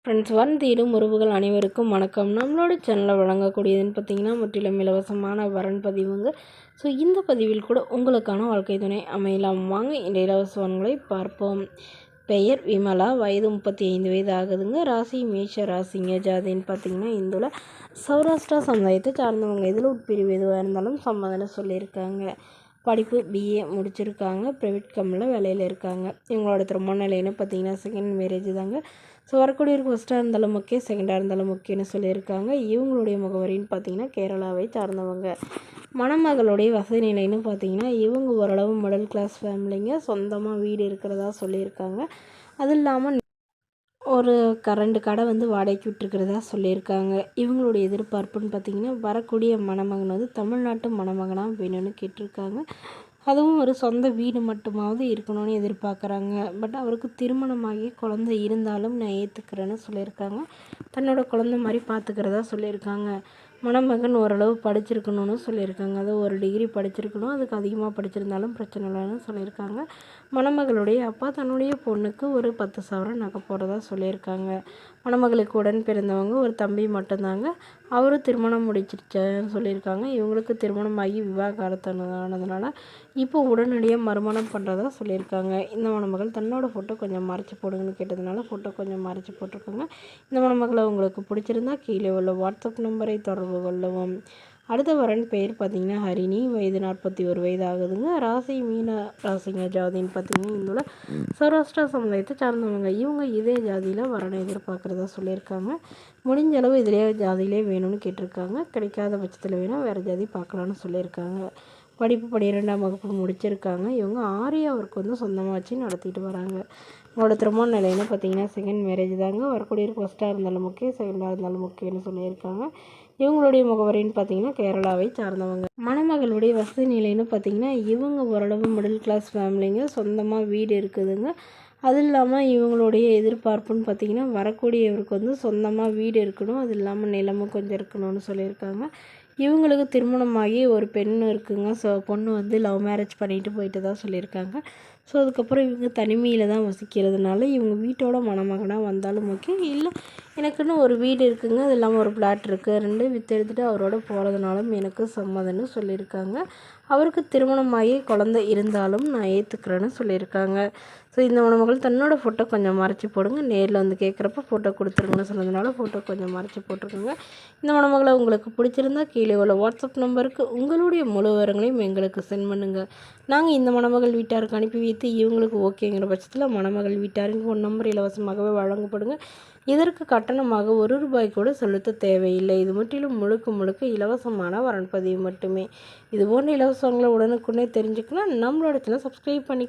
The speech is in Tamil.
ஃப்ரெண்ட்ஸ், தேடும் உறவுகள் அனைவருக்கும் வணக்கம். நம்மளோட சேனலில் வழங்கக்கூடியதுன்னு பார்த்தீங்கன்னா முற்றிலும் இலவசமான வரன் பதிவுங்க. ஸோ இந்த பதிவில் கூட உங்களுக்கான வாழ்க்கை துணை அமையலாம். வாங்க இந்த இலவச வரன்களை பார்ப்போம். பெயர் விமலா, வயது 35 வயது ஆகுதுங்க. ராசி மேஷ ராசிங்க. ஜாதின்னு பார்த்தீங்கன்னா இந்துல சௌராஷ்டிரா சமுதாயத்தை சார்ந்தவங்க. இதில் உட்பிரிவு எதுவாக இருந்தாலும் சம்மதனை சொல்லியிருக்காங்க. படிப்பு பிஏ முடிச்சிருக்காங்க. ப்ரைவேட் கம்பெனியில் வேலையில் இருக்காங்க. இவங்களோட திருமண நிலைன்னு பார்த்தீங்கன்னா செகண்ட் மேரேஜ் தாங்க. ஸோ வரக்கூடியவருக்கு ஃபஸ்ட்டாக இருந்தாலும் ஓகே, செகண்டாக இருந்தாலும் ஓகேன்னு சொல்லியிருக்காங்க. இவங்களுடைய முகவரின்னு பார்த்தீங்கன்னா கேரளாவை சார்ந்தவங்க. மணமகளுடைய வசதி நிலைன்னு பார்த்தீங்கன்னா இவங்க ஓரளவு மிடில் கிளாஸ் ஃபேமிலிங்க. சொந்தமாக வீடு இருக்கிறதா சொல்லியிருக்காங்க. அது இல்லாமல் ஒரு கரண்ட் கடை வாடகைக்கு விட்டுருக்கிறதா சொல்லியிருக்காங்க. இவங்களுடைய எதிர்பார்ப்புன்னு பார்த்தீங்கன்னா வரக்கூடிய மணமகன் தமிழ்நாட்டு மணமகனாக வேணும்னு கேட்டிருக்காங்க. அதுவும் ஒரு சொந்த வீடு மட்டுமாவது இருக்கணும்னு எதிர்பார்க்குறாங்க. பட் அவருக்கு திருமணமாகி குழந்தை இருந்தாலும் நான் ஏற்றுக்கிறேன்னு சொல்லியிருக்காங்க. தன்னோட குழந்தை மாதிரி பார்த்துக்கிறதா சொல்லியிருக்காங்க. மணமகன் ஓரளவு படிச்சிருக்கணும்னு சொல்லியிருக்காங்க. அது ஒரு டிகிரி படிச்சிருக்கணும், அதுக்கு அதிகமாக படிச்சிருந்தாலும் பிரச்சனை இல்லைன்னு சொல்லியிருக்காங்க. மணமகளுடைய அப்பா தன்னுடைய பொண்ணுக்கு ஒரு 10 சவரன் நகை போடுறதா சொல்லியிருக்காங்க. மணமகளுக்கு உடன் பிறந்தவங்க ஒரு தம்பி மட்டும்தாங்க. அவரும் திருமணம் முடிச்சிருச்சேன்னு சொல்லியிருக்காங்க. இவங்களுக்கு திருமணமாகி விவாகரத்தானதுனால இப்போ உடனடியாக மறுமணம் பண்ணுறதா சொல்லியிருக்காங்க. இந்த மணமகள் தன்னோட ஃபோட்டோ கொஞ்சம் மறைச்சி போடுங்கன்னு கேட்டதுனால ஃபோட்டோ கொஞ்சம் மறைச்சி போட்டிருக்காங்க. இந்த மணமகளை உங்களுக்கு பிடிச்சிருந்தா கீழே உள்ள வாட்ஸ்அப் நம்பரை தொடர்பு கொள்ளவும். அடுத்த வரன் பெயர் பார்த்திங்கன்னா ஹரிணி, வயது 41 வயது ஆகுதுங்க. ராசி மீன ராசிங்க. ஜாதின்னு பார்த்திங்கன்னா இந்துல சௌராஷ்டிரா சமுதாயத்தை சார்ந்தவங்க. இவங்க இதே ஜாதியில் வரனை எதிர்பார்க்குறதா சொல்லியிருக்காங்க. முடிஞ்ச அளவு இதிலே ஜாதியிலே வேணும்னு கேட்டிருக்காங்க. கிடைக்காத பட்சத்தில் வேணால் வேறு ஜாதி பார்க்கலான்னு சொல்லியிருக்காங்க. படிப்பு 12ஆம் வகுப்பு முடிச்சிருக்காங்க. இவங்க ஆரியா ஒர்க் சொந்தமாக வச்சு நடத்திட்டு வராங்க. அவங்களோட திருமண நிலைன்னு பார்த்தீங்கன்னா செகண்ட் மேரேஜ் தாங்க. வரக்கூடியவருக்கு ஃபஸ்ட்டாக இருந்தாலும் ஓகே, செகண்டாக இருந்தாலும் ஓகேன்னு சொல்லியிருக்காங்க. இவங்களுடைய முகவரின்னு பார்த்தீங்கன்னா கேரளாவை சார்ந்தவங்க. மணமகளுடைய வசதி நிலைன்னு பார்த்தீங்கன்னா இவங்க ஓரளவு மிடில் கிளாஸ் ஃபேமிலிங்க. சொந்தமாக வீடு இருக்குதுங்க. அது இல்லாமல் இவங்களுடைய எதிர்பார்ப்புன்னு பார்த்திங்கன்னா வரக்கூடியவருக்கு சொந்தமாக வீடு இருக்கணும், அது இல்லாமல் நிலமும் கொஞ்சம் இருக்கணும்னு சொல்லியிருக்காங்க. இவங்களுக்கு திருமணமாகி ஒரு பெண் இருக்குங்க. ஸோ பொண்ணு லவ் மேரேஜ் பண்ணிட்டு போயிட்டு தான் சொல்லியிருக்காங்க. ஸோ அதுக்கப்புறம் இவங்க தனிமையில் தான் வசிக்கிறதுனால இவங்க வீட்டோட மணமகனாக வந்தாலும் ஓகே, இல்லை எனக்குன்னு ஒரு வீடு இருக்குங்க, அது இல்லாமல் ஒரு பிளாட் இருக்குது, 2 விற்று எடுத்துகிட்டு அவரோட போகிறதுனாலும் எனக்கு சம்மதம்னு சொல்லியிருக்காங்க. அவருக்கு திருமணமாகி குழந்தை இருந்தாலும் நான் ஏற்றுக்கிறேன்னு சொல்லியிருக்காங்க. ஸோ இந்த மணமகள் தன்னோட ஃபோட்டோ கொஞ்சம் மறைச்சி போடுங்க, நேரில் கேட்குறப்ப ஃபோட்டோ கொடுத்துருங்கன்னு சொன்னதுனால ஃபோட்டோ கொஞ்சம் மறைச்சி போட்டிருக்கோங்க. இந்த மணமகளை உங்களுக்கு பிடிச்சிருந்தா கீழே உள்ள வாட்ஸ்அப் நம்பருக்கு உங்களுடைய முழு விவரங்களையும் எங்களுக்கு சென்ட் பண்ணுங்கள். நாங்கள் இந்த மணமகள் வீட்டாருக்கு அனுப்பி வைத்து இவங்களுக்கு ஓகேங்கிற பட்சத்தில் மணமகள் வீட்டாரின் ஃபோன் நம்பர் இலவசமாகவே வழங்கப்படுங்க. இதற்கு கட்டணமாக 1 ரூபாய் கூட செலுத்த தேவையில்லை. இது முற்றிலும் முழுக்க முழுக்க இலவசமான வரன்பதிவு மட்டுமே. இது போன்ற இலவசங்களை உடனுக்குடனே தெரிஞ்சுக்கலாம் நம்மளோட சேனல் சப்ஸ்கிரைப் பண்ணி